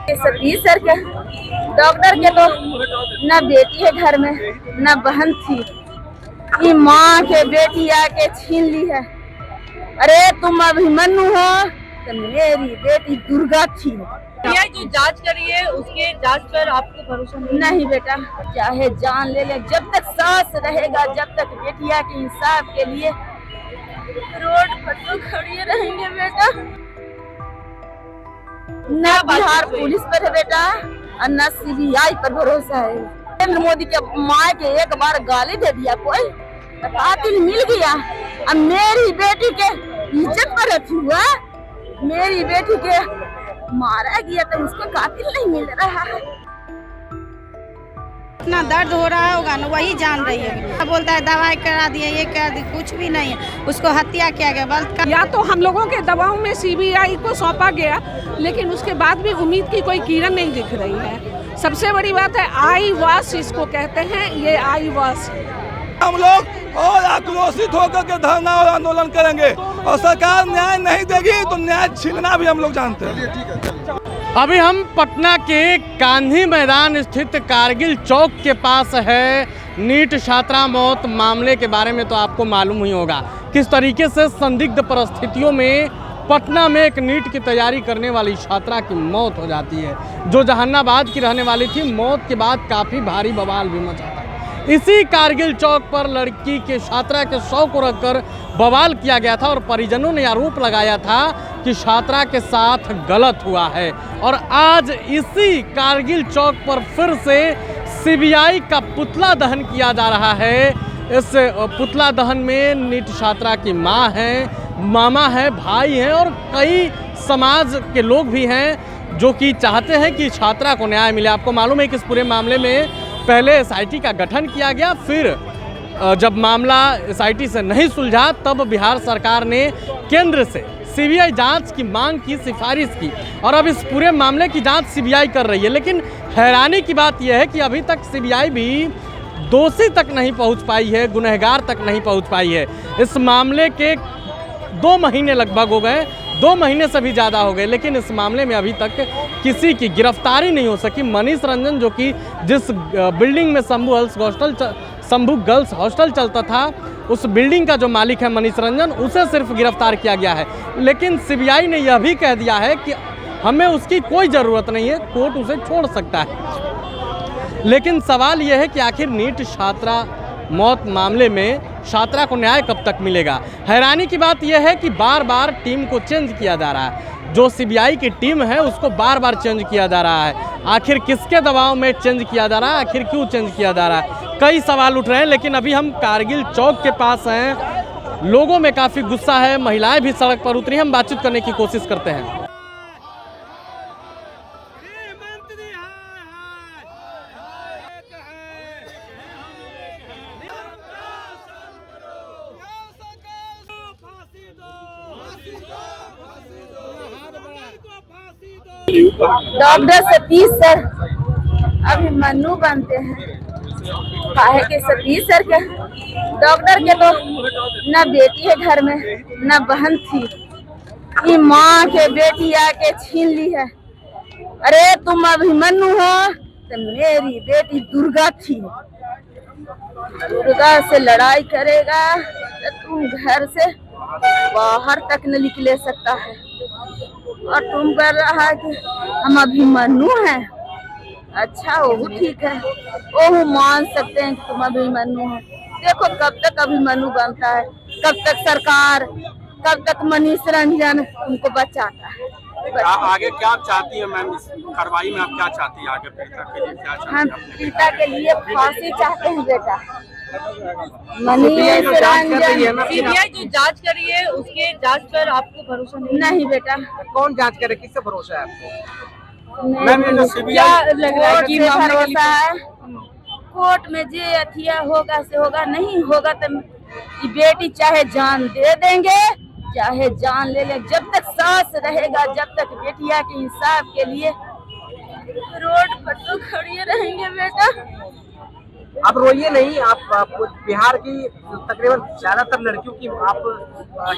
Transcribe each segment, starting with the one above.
Satish sir के doctor के तो न बेटी है घर में न बहन थी, ये माँ के बेटी आके छीन ली है। अरे तुम अभिमन्यु हो तो मेरी बेटी दुर्गा थी। ये जो जांच करी है उसके जांच पर आपको भरोसा नहीं बेटा, चाहे जान ले ले, जब तक सांस रहेगा, जब तक बेटिया के इंसाफ के लिए रोड पर तो खड़ी रहेंगे बेटा। न बिहार पुलिस पर है बेटा और न सीबीआई पर भरोसा है। नरेंद्र मोदी के माँ के एक बार गाली दे दिया कोई तो कातिल मिल गया। अब मेरी बेटी के इज्जत पर रखी हुआ, मेरी बेटी के मारा गया तो उसको कातिल नहीं मिल रहा है। इतना दर्द हो रहा होगा ना, वही जान रही है। बोलता है दवाई करा दिए, ये करा दिए, कुछ भी नहीं है, उसको हत्या किया गया। बस या तो हम लोगों के दबाव में सीबीआई को सौंपा गया, लेकिन उसके बाद भी उम्मीद की कोई किरण नहीं दिख रही है। सबसे बड़ी बात है आई वास, इसको कहते हैं, ये आई वास। हम लोग और आक्रोशित होकर के धरना और आंदोलन करेंगे और सरकार न्याय नहीं देगी तो न्याय छीनना भी हम लोग जानते हैं। अभी हम पटना के गांधी मैदान स्थित कारगिल चौक के पास है। नीट छात्रा मौत मामले के बारे में तो आपको मालूम ही होगा किस तरीके से संदिग्ध परिस्थितियों में पटना में एक नीट की तैयारी करने वाली छात्रा की मौत हो जाती है, जो जहानाबाद की रहने वाली थी। मौत के बाद काफ़ी भारी बवाल भी मचा था। इसी कारगिल चौक पर लड़की के छात्रा के शव को रखकर बवाल किया गया था और परिजनों ने आरोप लगाया था कि छात्रा के साथ गलत हुआ है। और आज इसी कारगिल चौक पर फिर से सीबीआई का पुतला दहन किया जा रहा है। इस पुतला दहन में नीट छात्रा की माँ है, मामा है, भाई हैं और कई समाज के लोग भी हैं जो कि चाहते हैं कि छात्रा को न्याय मिले। आपको मालूम है कि इस पूरे मामले में पहले एसआईटी का गठन किया गया, फिर जब मामला एसआईटी से नहीं सुलझा तब बिहार सरकार ने केंद्र से सीबीआई जांच की मांग की, सिफारिश की और अब इस पूरे मामले की जांच सीबीआई कर रही है। लेकिन हैरानी की बात यह है कि अभी तक सीबीआई भी दोषी तक नहीं पहुंच पाई है, गुनहगार तक नहीं पहुंच पाई है। इस मामले के 2 महीने लगभग हो गए, 2 महीने से भी ज़्यादा हो गए, लेकिन इस मामले में अभी तक किसी की गिरफ्तारी नहीं हो सकी। मनीष रंजन, जो कि जिस बिल्डिंग में शंभू गर्ल्स हॉस्टल चलता था, उस बिल्डिंग का जो मालिक है मनीष रंजन, उसे सिर्फ गिरफ्तार किया गया है। लेकिन सीबीआई ने यह भी कह दिया है कि हमें उसकी कोई ज़रूरत नहीं है, कोर्ट उसे छोड़ सकता है। लेकिन सवाल यह है कि आखिर नीट छात्रा मौत मामले में छात्रा को न्याय कब तक मिलेगा। हैरानी की बात यह है कि बार बार टीम को चेंज किया जा रहा है। जो सीबीआई की टीम है उसको बार बार चेंज किया जा रहा है। आखिर किसके दबाव में चेंज किया जा रहा है, आखिर क्यों चेंज किया जा रहा है, कई सवाल उठ रहे हैं। लेकिन अभी हम कारगिल चौक के पास हैं, लोगों में काफ़ी गुस्सा है, महिलाएं भी सड़क पर उतरी। हम बातचीत करने की कोशिश करते हैं। डॉक्टर सतीश सर अभिमन्यु बनते हैं। काहे के सतीश सर के डॉक्टर के तो न बेटी है घर में न बहन थी, ये माँ के बेटी आके छीन ली है। अरे तुम अभिमन्यु हो तो मेरी बेटी दुर्गा थी। दुर्गा से लड़ाई करेगा तो तुम घर से बाहर तक न निकले सकता है, और तुम कर रहा है कि हम अभिमन्यु हैं। अच्छा वो ठीक है, वो मान सकते हैं कि तुम अभिमन्यु हो। देखो कब तक अभिमन्यु बनता है, कब तक सरकार, कब तक मनीष रंजन उनको बचाता है। आगे क्या चाहती है मैम, इस कार्रवाई में आप क्या चाहती है आगे पीड़िता के लिए क्या चाहती है? हम पीड़िता के लिए फांसी चाहते हैं बेटा। मनीष रंजन सीबीआई जो जांच करी है उसके जांच पर आपको भरोसा नहीं बेटा। कौन जांच करे, किससे भरोसा है आपको? मैम क्या लग रहा है कि भरोसा है कोर्ट में जे अथिया होगा से होगा, नहीं होगा तो बेटी चाहे जान दे देंगे चाहे जान ले ले, जब तक सांस रहेगा, जब तक बेटिया के इंसाफ के लिए रोड पर तो खड़ी रहेंगे बेटा। आप रोइए नहीं। आप बिहार की तकरीबन ज्यादातर लड़कियों की आप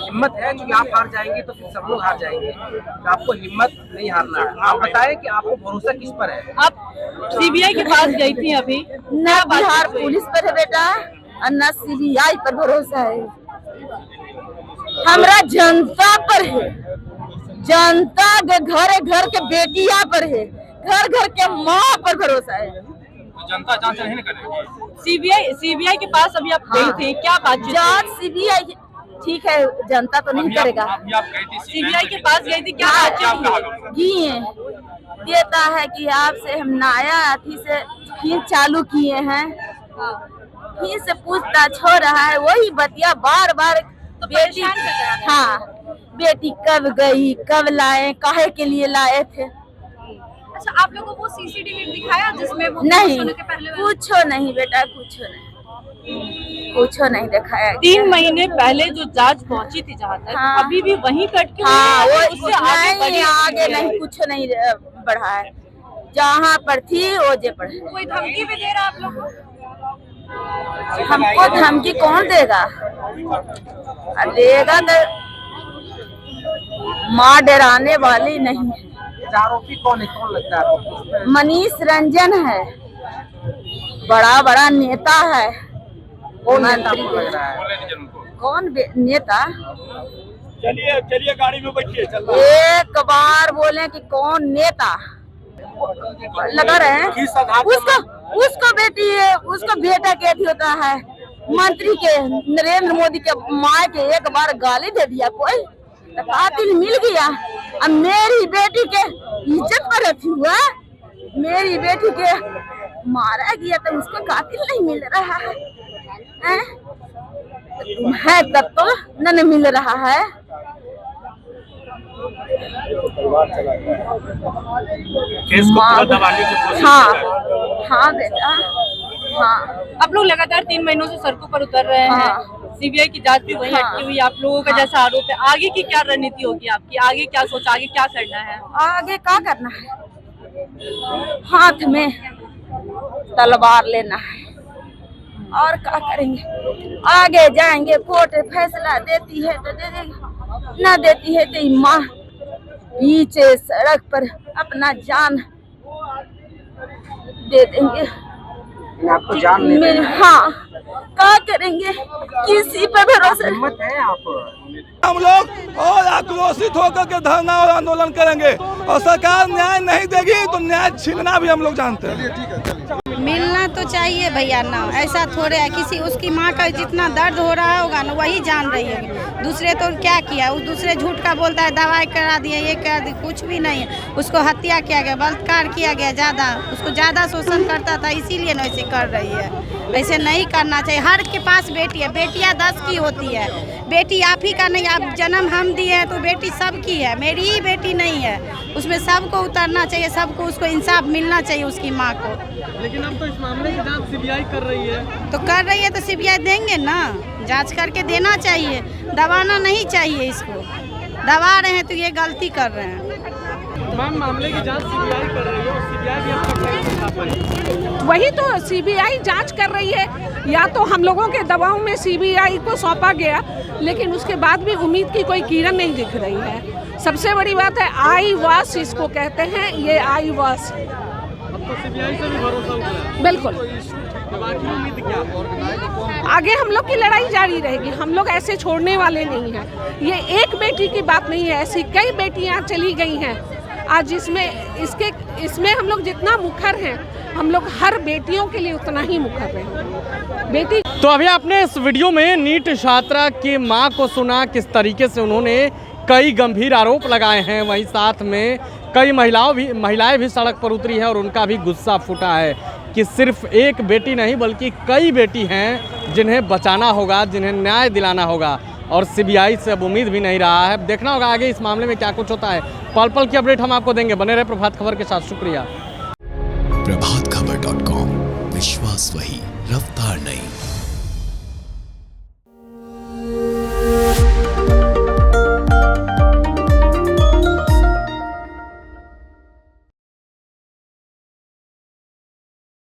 हिम्मत है, क्योंकि आप हार जाएंगे तो फिर सब लोग हार जाएंगे। तो आपको हिम्मत नहीं हारना है। आप बताएं कि आपको भरोसा किस पर है? आप सीबीआई के पास गई थी अभी, न बिहार पुलिस पर है बेटा और न सीबीआई पर भरोसा है, हमरा जनता पर है। जनता के घर के बेटिया पर है, घर के माँ पर भरोसा है। जनता जांच नहीं करेगी। सीबीआई के पास अभी आप गई थी, क्या बातचीत? जांच सीबीआई ठीक है, जनता तो नहीं करेगा। सीबीआई के पास गई थी, क्या बातचीत? देता है कि आपसे हम नया अथी से फिर चालू किए हैं, फिर से पूछताछ हो रहा है, वही बतिया बार बार। तो बेटी, हाँ, बेटी कब गई, कब लाए, काहे के लिए लाए थे? अच्छा, आप लोगों को सीसीटीवी दिखाया जिसमें वो नहीं, होने के पहले कुछ नहीं बेटा, कुछ नहीं दिखाया। 3 महीने पहले जो जांच पहुंची थी जहाँ तक, हाँ, अभी भी वहीं कटके हाँ, वो उससे आगे नहीं, कुछ नहीं बढ़ा है। जहाँ पर थी वो जे पर है। कोई धमकी भी दे रहा है आप लोगों को? हमको धमकी कौन देगा? देगा तो माँ डराने वाली नहीं है। आरोपी कौन है, कौन लगता है आपको? मनीष रंजन है, बड़ा नेता है। कौन नेता आपको लग रहा है? कौन नेता? चलिए गाड़ी में बैठिए। एक बार बोले कि कौन नेता लगा रहे हैं। उसको बेटी है, उसको बेटा के होता है मंत्री के, नरेंद्र मोदी के माँ के एक बार गाली दे दिया कोई तो कातिल मिल गया। अब मेरी बेटी के इज्जत पर अथी हुआ, मेरी बेटी के मारा गया तो उसको कातिल नहीं मिल रहा है तब तो नहीं मिल रहा है। हाँ बेटा, हाँ। आप लोग लगातार 3 महीनों से सड़कों पर उतर रहे हैं। सीबीआई की जांच भी वहीं अटकी हुई, आप लोगों का जैसा आरोप है। आगे की क्या रणनीति होगी आपकी? आगे क्या सोचा, आगे क्या करना है? आगे क्या करना है? हाथ में तलवार लेना है और क्या करेंगे? आगे जाएंगे, कोर्ट फैसला देती है तो दे देगी, ना देती है तो माँ पीछे सड़क पर अपना जान दे देंगे। आपको जान ले? हाँ, क्या करेंगे? किसी पे भरोसा? हिम्मत है आप? हम लोग और आक्रोशित होकर के धरना और आंदोलन करेंगे और सरकार न्याय नहीं देगी तो न्याय छीनना भी हम लोग जानते हैं। मिलना तो चाहिए भैया ना, ऐसा थोड़े है। किसी उसकी माँ का जितना दर्द हो रहा होगा ना वही जान रही है। दूसरे तो क्या किया, उस दूसरे झूठ का बोलता है दवाई करा दिए, ये करा दिए, कुछ भी नहीं है। उसको हत्या किया गया, बलात्कार किया गया, उसको ज़्यादा शोषण करता था, इसीलिए ना ऐसे कर रही है। ऐसे नहीं करना चाहिए। हर के पास बेटी है, बेटियाँ 10 की होती है। बेटी आप ही का नहीं, आप जन्म हम दिए हैं तो बेटी सबकी है, मेरी ही बेटी नहीं है। उसमें सबको उतरना चाहिए, सबको उसको इंसाफ मिलना चाहिए उसकी माँ को। लेकिन अब तो इस मामले की जांच सीबीआई कर रही है। तो कर रही है तो सीबीआई देंगे ना, जांच करके देना चाहिए। दबाना नहीं चाहिए इसको, दबा रहे हैं तो ये गलती कर रहे हैं। तमाम मामले की जांच सीबीआई कर रही है और सीबीआई भी अब तक नहीं दिखा पाई। वही तो सीबीआई जांच कर रही है। या तो हम लोगों के दबाव में सीबीआई को सौंपा गया, लेकिन उसके बाद भी उम्मीद की कोई किरण नहीं दिख रही है। सबसे बड़ी बात है आई वास इसको कहते हैं, ये आई वास। अब तो सीबीआई से भी भरोसा उठ रहा है। बिल्कुल। उम्मीद क्या? आगे हम लोग की लड़ाई जारी रहेगी, हम लोग ऐसे छोड़ने वाले नहीं हैं। ये एक बेटी की बात नहीं है, ऐसी कई बेटियां चली गई हैं। आज इसमें हम लोग जितना मुखर हैं, हम लोग हर बेटियों के लिए उतना ही मुखर हैं। बेटी तो अभी आपने इस वीडियो में नीट छात्रा की मां को सुना, किस तरीके से उन्होंने कई गंभीर आरोप लगाए हैं। वहीं साथ में कई महिलाएं भी सड़क पर उतरी हैं और उनका भी गुस्सा फूटा है कि सिर्फ एक बेटी नहीं बल्कि कई बेटी हैं जिन्हें बचाना होगा, जिन्हें न्याय दिलाना होगा। और सीबीआई से अब उम्मीद भी नहीं रहा है। देखना होगा आगे इस मामले में क्या कुछ होता है। पल पल की अपडेट हम आपको देंगे। बने रहे प्रभात खबर के साथ। शुक्रिया। प्रभातखबर.com, विश्वास वही, रफ्तार नहीं।